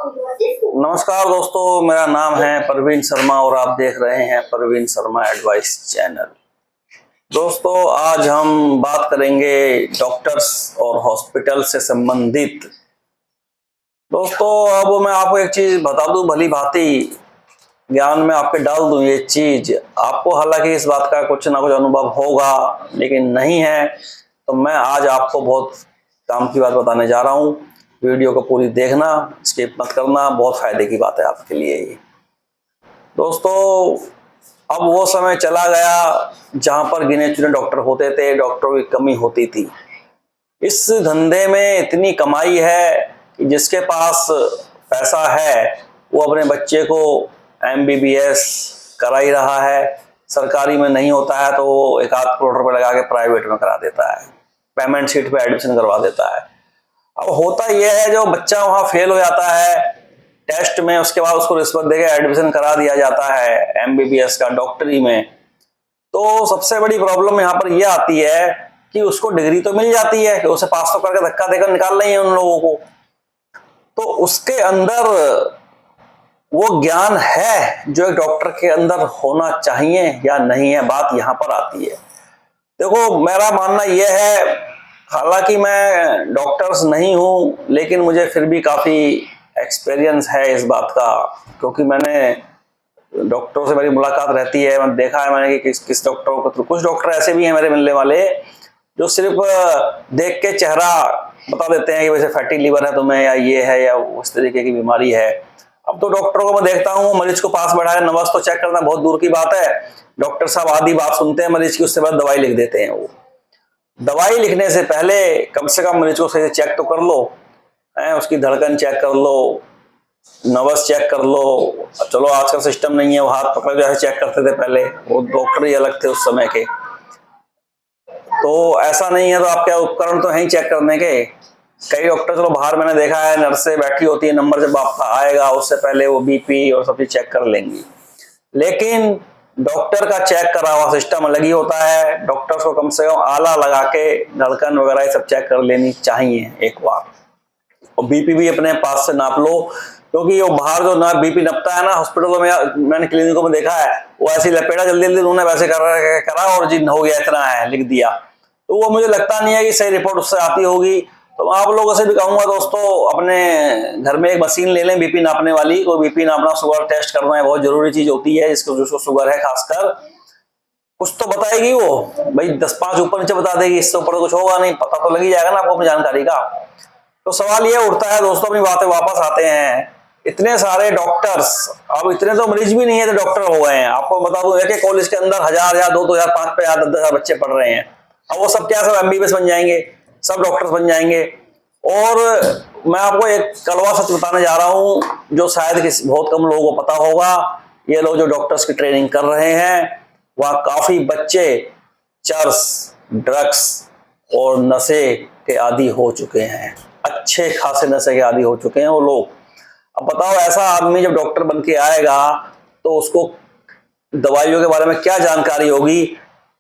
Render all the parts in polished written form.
नमस्कार दोस्तों, मेरा नाम है परवीन शर्मा और आप देख रहे हैं परवीन शर्मा एडवाइस चैनल। दोस्तों, आज हम बात करेंगे डॉक्टर्स और हॉस्पिटल से संबंधित। दोस्तों, अब मैं आपको एक चीज बता दूं, भली भांति ज्ञान में आपके डाल दूं ये चीज। आपको हालांकि इस बात का कुछ ना कुछ अनुभव होगा, लेकिन नहीं है तो मैं आज आपको बहुत काम की बात बताने जा रहा हूं। वीडियो को पूरी देखना, स्किप मत करना, बहुत फायदे की बात है आपके लिए ये। दोस्तों, अब वो समय चला गया जहां पर गिने चुने डॉक्टर होते थे, डॉक्टरों की कमी होती थी। इस धंधे में इतनी कमाई है कि जिसके पास पैसा है वो अपने बच्चे को MBBS करा ही रहा है। सरकारी में नहीं होता है तो वो एक आध करोड़ रुपए लगा के प्राइवेट में करा देता है, पेमेंट शीट पे एडमिशन करवा देता है। अब होता यह है, जो बच्चा वहां फेल हो जाता है टेस्ट में, उसके बाद उसको रिश्वत देकर एडमिशन करा दिया जाता है MBBS का डॉक्टरी में। तो सबसे बड़ी प्रॉब्लम यहाँ पर यह आती है कि उसको डिग्री तो मिल जाती है कि उसे पास तो करके धक्का देकर निकाल रही है उन लोगों को, तो उसके अंदर वो ज्ञान है जो एक डॉक्टर के अंदर होना चाहिए या नहीं है, बात यहाँ पर आती है। देखो, मेरा मानना यह है, हालांकि मैं डॉक्टर्स नहीं हूं, लेकिन मुझे फिर भी काफी एक्सपीरियंस है इस बात का, क्योंकि मैंने डॉक्टरों से मेरी मुलाकात रहती है। मैं देखा है मैंने कि किस डॉक्टरों को, तो कुछ डॉक्टर ऐसे भी हैं मेरे मिलने वाले जो सिर्फ देख के चेहरा बता देते हैं कि वैसे फैटी लीवर है तुम्हें, या ये है, या उस तरीके की बीमारी है। अब तो डॉक्टरों को मैं देखता हूँ, मरीज को पास बैठा के नब्ज तो चेक करना बहुत दूर की बात है। डॉक्टर साहब आधी बात सुनते हैं मरीज की, उसके बाद दवाई लिख देते हैं। वो दवाई लिखने से पहले कम से कम मरीज को सही से चेक तो कर लो, उसकी धड़कन चेक कर लो, नर्वस चेक कर लो। चलो आजकल सिस्टम नहीं है, वो हाथ पकड़ के चेक करते थे पहले, वो डॉक्टर ही अलग थे उस समय के। तो ऐसा नहीं है तो आपके उपकरण तो हैं चेक करने के। कई डॉक्टर, चलो बाहर मैंने देखा है, नर्सें बैठी होती है, नंबर जब आपका आएगा उससे पहले वो BP और सब चीज चेक कर लेंगी, लेकिन डॉक्टर का चेक करा हुआ सिस्टम अलग ही होता है। डॉक्टर्स को कम से कम आला लगा के धड़कन वगैरह सब चेक कर लेनी चाहिए एक बार, और BP भी अपने पास से नाप लो, क्योंकि वो बाहर जो ना BP नपता है ना हॉस्पिटलों में, मैंने क्लिनिकों में देखा है, वो ऐसी लपेटा जल्दी जल्दी उन्होंने वैसे करा और जिन हो गया इतना है लिख दिया, तो वो मुझे लगता नहीं है कि सही रिपोर्ट उससे आती होगी। तो आप लोगों से भी कहूंगा दोस्तों, अपने घर में एक मशीन ले लें BP नापने वाली। कोई BP नापना, शुगर टेस्ट करना है, बहुत जरूरी चीज होती है। जिसको शुगर है खासकर, कुछ तो बताएगी वो भाई, 10-5 ऊपर नीचे बता देगी, इससे ऊपर तो कुछ होगा नहीं, पता तो लग ही जाएगा ना आपको अपनी जानकारी का। तो सवाल ये उठता है दोस्तों, अपनी बातें वापस आते हैं, इतने सारे डॉक्टर्स, अब इतने तो मरीज भी नहीं है तो डॉक्टर हो गए हैं। आपको बता दूं, एक कॉलेज के अंदर 1000 या 2000 5,000 10,000 बच्चे पढ़ रहे हैं। अब वो सब क्या, सब MBBS बन जाएंगे, सब डॉक्टर्स बन जाएंगे। और मैं आपको एक कड़वा सच बताने जा रहा हूं जो शायद बहुत कम लोगों को पता होगा। ये लोग जो डॉक्टर्स की ट्रेनिंग कर रहे हैं, वह काफी बच्चे चर्स, ड्रग्स और नशे के आदी हो चुके हैं, अच्छे खासे नशे के आदी हो चुके हैं वो लोग। अब बताओ, ऐसा आदमी जब डॉक्टर बन के आएगा तो उसको दवाइयों के बारे में क्या जानकारी होगी,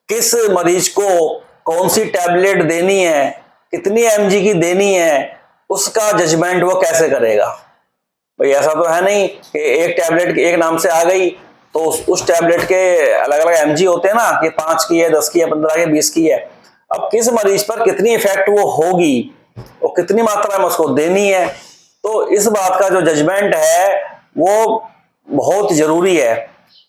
किस मरीज को कौन सी टैबलेट देनी है, कितनी mg की देनी है, उसका जजमेंट वो कैसे करेगा। भाई ऐसा तो है नहीं कि एक टैबलेट एक नाम से आ गई तो उस टैबलेट के अलग अलग mg होते हैं ना, कि 5 की है, 10 की है, 15 की, 20 की है। अब किस मरीज पर कितनी इफेक्ट वो होगी और कितनी मात्रा में उसको देनी है, तो इस बात का जो जजमेंट है वो बहुत जरूरी है।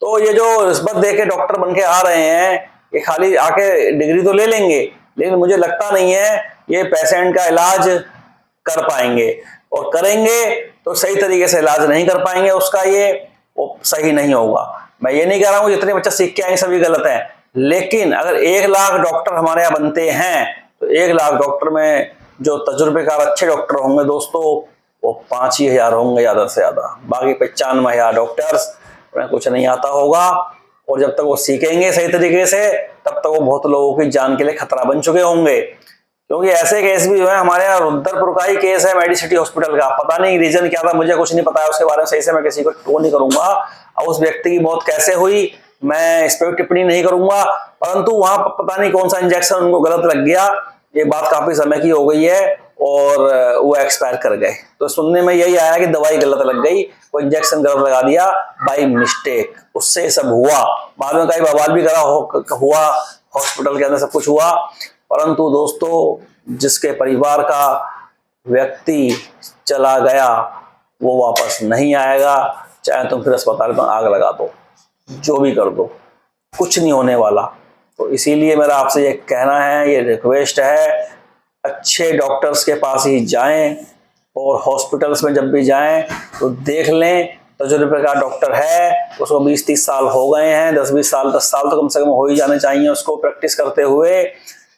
तो ये जो रिश्वत दे के डॉक्टर बन के आ रहे हैं, ये खाली आके डिग्री तो ले लेंगे, लेकिन मुझे लगता नहीं है ये पेशेंट का इलाज कर पाएंगे, और करेंगे तो सही तरीके से इलाज नहीं कर पाएंगे उसका, ये वो सही नहीं होगा। मैं ये नहीं कह रहा हूं जितने बच्चे सीख के आएंगे सभी गलत है, लेकिन अगर 1 लाख डॉक्टर हमारे यहाँ बनते हैं तो 1 लाख डॉक्टर में जो तजुर्बेकार अच्छे डॉक्टर होंगे दोस्तों, वो 5 ही हजार होंगे ज्यादा से ज्यादा। बाकी 95,000 डॉक्टर्स उन्हें कुछ नहीं आता होगा, और जब तक वो सीखेंगे सही तरीके से तब तक वो बहुत लोगों की जान के लिए खतरा बन चुके होंगे। क्योंकि ऐसे केस भी जो है हमारे यहाँ, रुद्रपुर का ही केस है मेडिसिटी हॉस्पिटल का, पता नहीं रीजन क्या था, मुझे कुछ नहीं पता है उसके बारे में, सही से मैं किसी को वो नहीं करूंगा। अब उस व्यक्ति की मौत कैसे हुई मैं इस पर टिप्पणी नहीं करूंगा, परंतु वहां पर पता नहीं कौन सा इंजेक्शन उनको गलत लग गया, ये बात काफी समय की हो गई है और वो एक्सपायर कर गए। तो सुनने में यही आया कि दवाई गलत लग गई, वो इंजेक्शन गलत लगा दिया बाय मिस्टेक, उससे सब हुआ। बाद में कई बवाल भी हुआ, हॉस्पिटल के अंदर सब कुछ हुआ। परंतु दोस्तों, जिसके परिवार का व्यक्ति चला गया वो वापस नहीं आएगा, चाहे तुम फिर अस्पताल में आग लगा दो, जो भी कर दो, कुछ नहीं होने वाला। तो इसीलिए मेरा आपसे ये कहना है, ये रिक्वेस्ट है, अच्छे डॉक्टर्स के पास ही जाएं और हॉस्पिटल्स में जब भी जाएं तो देख लें तजुर्बे का डॉक्टर है, उसको 20-30 साल हो गए हैं, 10-20 साल 10 साल तो कम से कम हो ही जाने चाहिए उसको प्रैक्टिस करते हुए।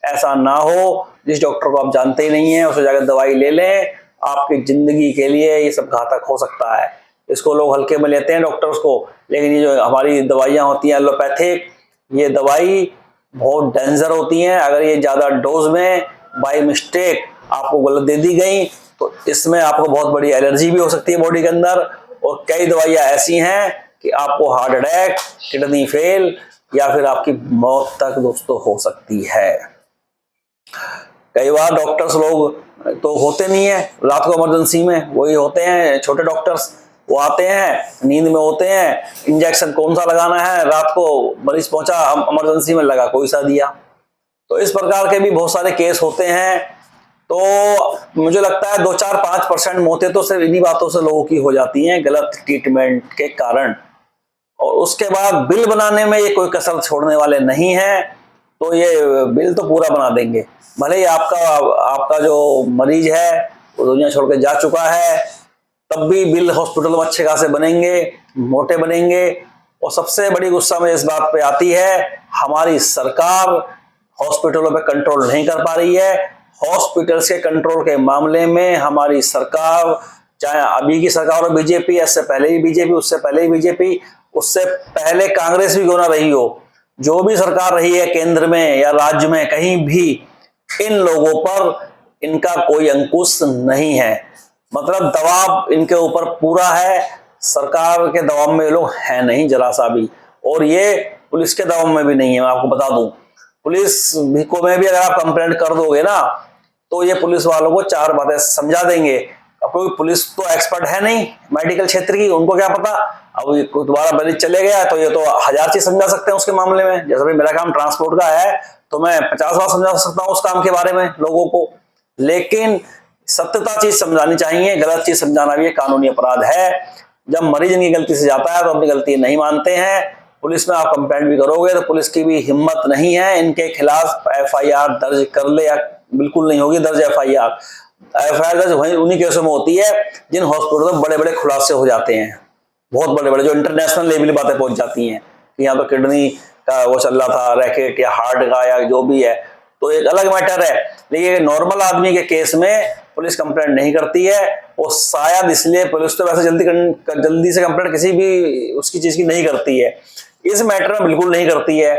ऐसा ना हो जिस डॉक्टर को आप जानते ही नहीं है उससे जाकर दवाई ले लें, आपकी जिंदगी के लिए ये सब घातक हो सकता है। इसको लोग हल्के में लेते हैं डॉक्टर्स को, लेकिन ये जो हमारी दवाइयाँ होती हैं एलोपैथिक, ये दवाई बहुत डेंजर होती हैं। अगर ये ज़्यादा डोज में बाय मिस्टेक आपको गलत दे दी गई तो इसमें आपको बहुत बड़ी एलर्जी भी हो सकती है बॉडी के अंदर, और कई दवाइयाँ ऐसी हैं कि आपको हार्ट अटैक, किडनी फेल या फिर आपकी मौत तक दोस्तों हो सकती है। कई बार डॉक्टर्स लोग तो होते नहीं है, रात को इमरजेंसी में वही होते हैं छोटे डॉक्टर्स, वो आते हैं नींद में होते हैं, इंजेक्शन कौन सा लगाना है, रात को मरीज पहुंचा इमरजेंसी में लगा कोई सा दिया। तो इस प्रकार के भी बहुत सारे केस होते हैं। तो मुझे लगता है 2-4-5% मौतें तो सिर्फ इन्हीं बातों से लोगों की हो जाती हैं, गलत ट्रीटमेंट के कारण। और उसके बाद बिल बनाने में ये कोई कसर छोड़ने वाले नहीं है, तो ये बिल तो पूरा बना देंगे। भले ही आपका जो मरीज है वो दुनिया छोड़ के जा चुका है, तब भी बिल हॉस्पिटल में अच्छे खासे बनेंगे, मोटे बनेंगे। और सबसे बड़ी गुस्सा में इस बात पे आती है, हमारी सरकार हॉस्पिटलों पे कंट्रोल नहीं कर पा रही है। हॉस्पिटल्स के कंट्रोल के मामले में हमारी सरकार, चाहे अभी की सरकार हो बीजेपी, इससे पहले भी बीजेपी, उससे पहले ही बीजेपी, उससे पहले कांग्रेस भी क्यों ना रही हो, जो भी सरकार रही है केंद्र में या राज्य में कहीं भी, इन लोगों पर इनका कोई अंकुश नहीं है। मतलब दबाव इनके ऊपर पूरा है, सरकार के दबाव में ये लोग हैं नहीं जरा सा भी, और ये पुलिस के दबाव में भी नहीं है। मैं आपको बता दूं, पुलिस को में भी अगर आप कंप्लेंट कर दोगे ना तो ये पुलिस वालों को 4 बातें समझा देंगे। अब कोई पुलिस तो एक्सपर्ट है नहीं मेडिकल क्षेत्र की, उनको क्या पता, अब दोबारा मरीज चले गया तो ये तो 1000 चीज समझा सकते हैं उसके मामले में। जैसे मेरा काम ट्रांसपोर्ट का है तो मैं 50 बार समझा सकता हूँ उस काम के बारे में लोगों को, लेकिन सत्यता चीज समझानी चाहिए, गलत चीज समझाना भी कानूनी अपराध है। जब मरीज इनकी गलती से जाता है तो अपनी गलती नहीं मानते हैं, पुलिस में आप कंप्लेंट भी करोगे तो पुलिस की भी हिम्मत नहीं है इनके खिलाफ FIR दर्ज कर ले, या बिल्कुल नहीं होगी दर्ज FIR दर्ज वही उन्हीं केसों में होती है जिन हॉस्पिटलों में बड़े बड़े खुलासे हो जाते हैं, बहुत बड़े बड़े, जो इंटरनेशनल लेवल बातें पहुंच जाती हैं कि यहाँ तो किडनी का वो चल रहा था रैकेट, या हार्ट का, या जो भी है, तो एक अलग मैटर है। लेकिन नॉर्मल आदमी के केस में पुलिस कंप्लेंट नहीं करती है, और शायद इसलिए पुलिस तो वैसे जल्दी से कंप्लेंट किसी भी उसकी चीज की नहीं करती है, इस मैटर में बिल्कुल नहीं करती है,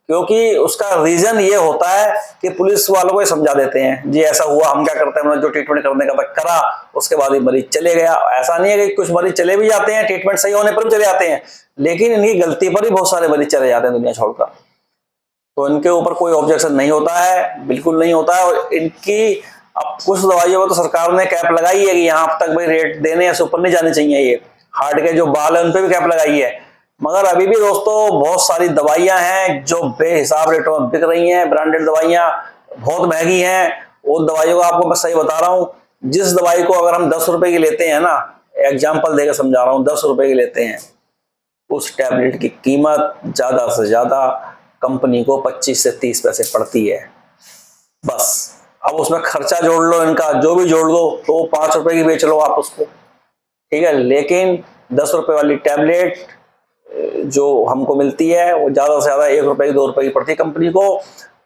क्योंकि उसका रीजन ये होता है कि पुलिस वालों को समझा देते हैं जी ऐसा हुआ, हम क्या करते हैं, जो ट्रीटमेंट करने का तक करा उसके बाद ही मरीज चले गया। ऐसा नहीं है कि कुछ मरीज चले भी जाते हैं, ट्रीटमेंट सही होने पर भी चले जाते हैं, लेकिन इनकी गलती पर ही बहुत सारे मरीज चले जाते हैं दुनिया छोड़कर। तो इनके ऊपर कोई ऑब्जेक्शन नहीं होता है, बिल्कुल नहीं होता है। और इनकी अब कुछ दवाइयों में तो सरकार ने कैप लगाई है कि यहाँ तक भाई रेट देने से ऊपर नहीं जाने चाहिए, ये हार्ट के जो बाल है उन पर भी कैप लगाई है। मगर अभी भी दोस्तों बहुत सारी दवाइयां हैं जो बेहिसाब रेटों में बिक रही हैं, ब्रांडेड दवाइयां बहुत महंगी हैं। वो दवाइयों का आपको मैं सही बता रहा हूँ, जिस दवाई को अगर हम 10 रुपए की लेते हैं ना, एग्जाम्पल देकर समझा रहा हूँ, 10 रुपए की लेते हैं, उस टैबलेट की कीमत ज्यादा से ज्यादा कंपनी को 25 से 30 पैसे पड़ती है बस। अब उसमें खर्चा जोड़ लो इनका, जो भी जोड़ दो तो 5 रुपए की बेच लो आप उसको, ठीक है। लेकिन 10 रुपए वाली टैबलेट जो हमको मिलती है वो ज्यादा से ज्यादा 1 रुपए की 2 रुपए की पड़ती है कंपनी को,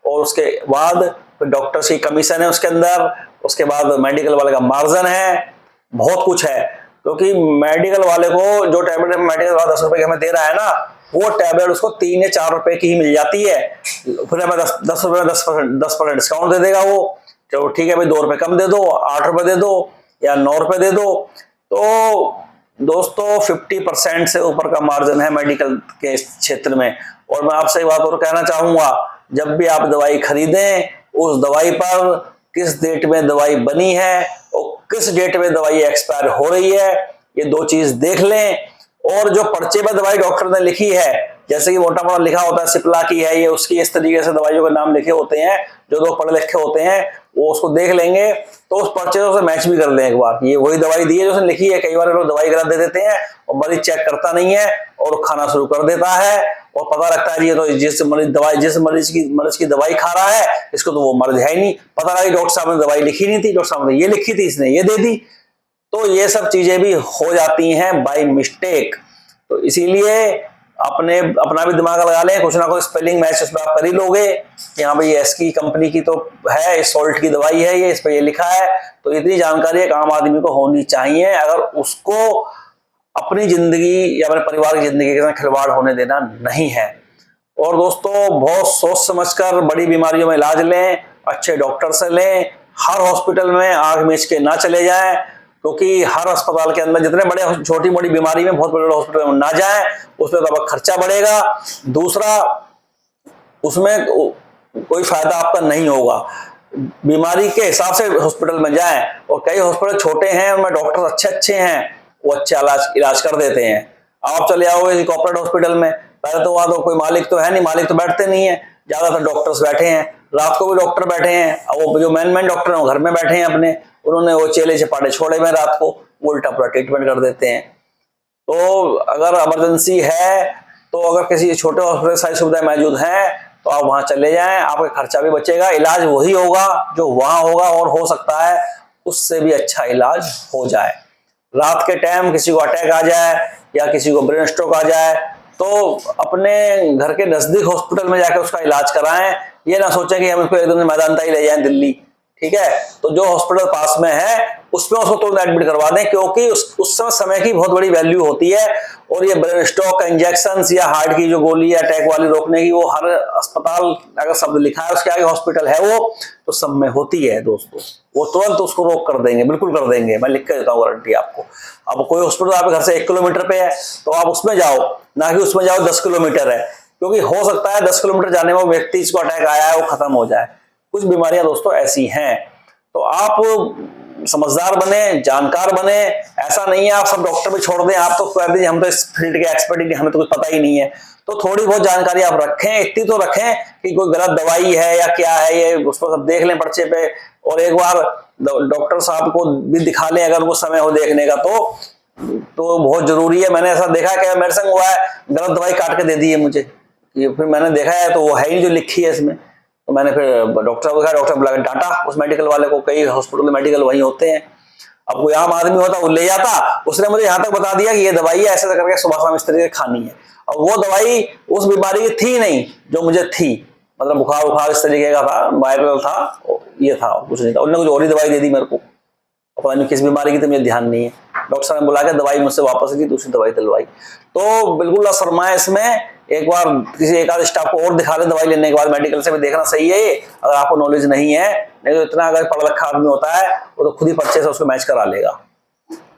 और उसके बाद डॉक्टर्स की कमीशन है उसके अंदर, उसके बाद मेडिकल वाले का मार्जिन है, बहुत कुछ है। क्योंकि मेडिकल वाले को जो टैबलेट मेडिकल वाला 10 रुपए की हमें दे रहा है ना, वो टैबलेट उसको 3 या 4 रुपए की ही मिल जाती है, फिर हमें 10 रुपए में 10% डिस्काउंट दे देगा वो, चलो ठीक है भाई 2 रुपए कम दे दो, 8 रुपए दे दो या 9 रुपए दे दो। तो दोस्तों 50% से ऊपर का मार्जिन है मेडिकल के क्षेत्र में। और मैं आपसे एक बात और कहना चाहूंगा, जब भी आप दवाई खरीदें उस दवाई पर किस डेट में दवाई बनी है और किस डेट में दवाई एक्सपायर हो रही है, ये दो चीज देख लें। और जो पर्चे में दवाई डॉक्टर ने लिखी है, जैसे कि मोटा मोटा लिखा होता है सिप्ला की है ये, उसकी इस तरीके से दवाइयों के नाम लिखे होते हैं, जो लोग पढ़े लिखे होते हैं वो उसको देख लेंगे, तो उस पर्चे से मैच भी कर लें एक बार, ये वही दवाई दी है जो उसने लिखी है। कई बार लोग दवाई गलत दे देते हैं और मरीज चेक करता नहीं है और खाना शुरू कर देता है, और पता लगता है ये तो जिस मरीज की दवाई खा रहा है इसको तो वो मर्ज है ही नहीं, पता लगा डॉक्टर साहब ने दवाई लिखी नहीं थी, डॉक्टर साहब ने ये लिखी थी, इसने ये दे दी। तो ये सब चीजें भी हो जाती हैं बाय मिस्टेक। तो इसीलिए अपना भी दिमाग लगा लें, कुछ ना कुछ स्पेलिंग मैच उसमें आप कर ही लोगे कि हाँ भाई एस की कंपनी की तो है, सॉल्ट की दवाई है ये, इस पर ये लिखा है। तो इतनी जानकारी एक आम आदमी को होनी चाहिए अगर उसको अपनी जिंदगी या अपने परिवार की जिंदगी के साथ खिलवाड़ होने देना नहीं है। और दोस्तों बहुत सोच समझकर बड़ी बीमारियों में इलाज लें, अच्छे डॉक्टर से लें, हर हॉस्पिटल में आग मीच के ना चले जाएं, क्योंकि हर अस्पताल के अंदर जितने बड़े छोटी मोटी बीमारी में बहुत बड़े हॉस्पिटल में ना जाएं, उसमें तो खर्चा बढ़ेगा, दूसरा उसमें कोई फायदा आपका नहीं होगा। बीमारी के हिसाब से हॉस्पिटल में जाएं, और कई हॉस्पिटल छोटे हैं उनमें डॉक्टर अच्छे अच्छे हैं, वो अच्छा इलाज कर देते हैं। आप चले आओगे कॉर्पोरेट हॉस्पिटल में, पहले तो वहां तो कोई मालिक तो है नहीं, मालिक तो बैठते नहीं है, ज्यादातर डॉक्टर्स बैठे हैं, रात को भी डॉक्टर बैठे हैं, वो जो मेन डॉक्टर हैं वो घर में बैठे हैं अपने, उन्होंने वो चेले चपाटे छोड़े में रात को उल्टा पूरा ट्रीटमेंट कर देते हैं। तो अगर इमरजेंसी है तो अगर किसी छोटे हॉस्पिटल सारी सुविधाएं मौजूद हैं तो आप वहां चले जाएं, आपका खर्चा भी बचेगा, इलाज वही होगा जो वहां होगा, और हो सकता है उससे भी अच्छा इलाज हो जाए। रात के टाइम किसी को अटैक आ जाए या किसी को ब्रेन स्ट्रोक आ जाए तो अपने घर के नजदीक हॉस्पिटल में जाकर उसका इलाज कराएं, ये ना सोचें कि हम इसको एक दिन मैदान तक ले जाएं दिल्ली, ठीक है। तो जो हॉस्पिटल पास में है उसमें उसको तुरंत एडमिट करवा दें, क्योंकि उस समय की बहुत बड़ी वैल्यू होती है, और ये ब्रेन स्ट्रोक का इंजेक्शन या हार्ट की जो गोली या अटैक वाली रोकने की, वो हर अस्पताल अगर शब्द लिखा है उसके आगे हॉस्पिटल है वो तो सब में होती है दोस्तों, वो तुरंत उसको रोक कर देंगे, बिल्कुल कर देंगे, मैं लिख के देता हूँ गारंटी आपको। अब कोई हॉस्पिटल आपके घर से 1 किलोमीटर पे है तो आप उसमें जाओ, ना कि उसमें जाओ 10 किलोमीटर है, क्योंकि हो सकता है 10 किलोमीटर जाने में वो व्यक्ति जिसको अटैक आया है वो खत्म हो जाए। कुछ बीमारियां दोस्तों ऐसी हैं, तो आप समझदार बने, जानकार बने, ऐसा नहीं है आप सब डॉक्टर पे छोड़ दें, आप तो कह दीजिए हम तो इस फील्ड के एक्सपर्ट ही, हमें तो कुछ पता ही नहीं है। तो थोड़ी बहुत जानकारी आप रखें, इतनी तो रखें कि कोई गलत दवाई है या क्या है ये उसको सब देख लें पर्चे पे, और एक बार डॉक्टर साहब को भी दिखा लें अगर उनको समय हो देखने का, तो बहुत जरूरी है। मैंने ऐसा देखा है कि मेरे संग हुआ है, गलत दवाई काट के दे दी है मुझे, फिर मैंने देखा है तो वो है ही जो लिखी है इसमें, तो मैंने फिर डॉक्टर को कहा, डॉक्टर बुला के डांटा उस मेडिकल वाले को, कई हॉस्पिटल में मेडिकल वहीं होते हैं। अब कोई आम आदमी होता वो ले जाता, उसने मुझे यहाँ तक बता दिया कि ये दवाई है ऐसे करके सुबह शाम इस तरीके खानी है, और वो दवाई उस बीमारी की थी नहीं जो मुझे थी, मतलब बुखार इस तरीके का था, वायरल था, ये था कुछ नहीं था, उन्होंने कुछ और ही दवाई दे दी मेरे को, पता नहीं किस बीमारी की तो मुझे ध्यान नहीं है। डॉक्टर साहब ने बुला के दवाई मुझसे वापस ली, दूसरी दवाई दिलवाई। तो बिल्कुल ना शर्माए इसमें, एक बार किसी एक आध स्टाफ को और दिखा ले दवाई लेने के बाद, मेडिकल से भी देखना सही है ये, अगर आपको नॉलेज नहीं है, नहीं तो इतना अगर पढ़ा लिखा आदमी होता है वो तो खुद ही पर्चे से उसको मैच करा लेगा।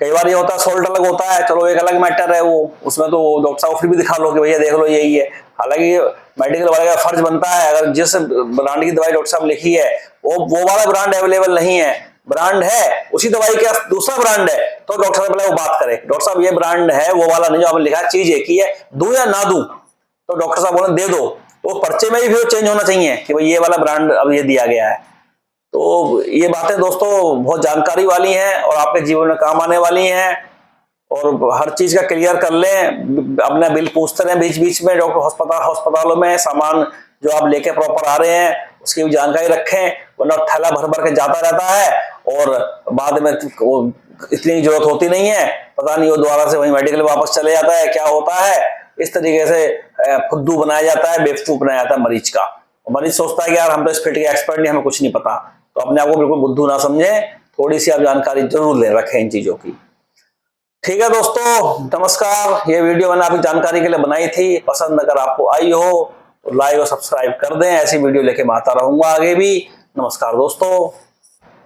कई बार ये होता है सॉल्ट अलग होता है, चलो एक अलग मैटर है वो, उसमें तो डॉक्टर साहब फिर भी दिखा लो कि भैया देख लो यही है, हालांकि मेडिकल वाले का फर्ज बनता है अगर जिस ब्रांड की दवाई डॉक्टर साहब लिखी है वो वाला ब्रांड अवेलेबल नहीं है, ब्रांड है उसी दवाई का दूसरा ब्रांड है, तो डॉक्टर साहब पहले वो बात करे, डॉक्टर साहब ये ब्रांड है वो वाला नहीं जो आपने लिखा, चीज एक ही है, दूं या ना दूं, तो डॉक्टर साहब बोले दे दो, तो पर्चे में भी फिर चेंज होना चाहिए कि भाई ये वाला ब्रांड अब ये दिया गया है। तो ये बातें दोस्तों बहुत जानकारी वाली हैं और आपके जीवन में काम आने वाली हैं, और हर चीज का क्लियर कर लें, अपना बिल पूछते रहें बीच बीच में डॉक्टर अस्पतालों में, सामान जो आप लेके प्रॉपर आ रहे हैं उसकी भी जानकारी रखें, वरना थैला भर भर के जाता रहता है और बाद में वो इतनी जरूरत होती नहीं है, पता नहीं वो दोबारा से वही मेडिकल वापस चले जाता है, क्या होता है, इस तरीके से फुद्दू बनाया जाता है, बेवकूफ बनाया जाता है मरीज का। मरीज सोचता है कि यार हम तो इस फील्ड के एक्सपर्ट नहीं, हमें कुछ नहीं पता, तो अपने आप को बिल्कुल बुद्धू ना समझें, थोड़ी सी आप जानकारी जरूर ले रखें इन चीजों की। ठीक है दोस्तों, नमस्कार। ये वीडियो मैंने आपकी जानकारी के लिए बनाई थी, पसंद अगर आपको आई हो तो लाइक और सब्सक्राइब कर दें, ऐसी वीडियो लेके मैं आता रहूंगा आगे भी। नमस्कार दोस्तों।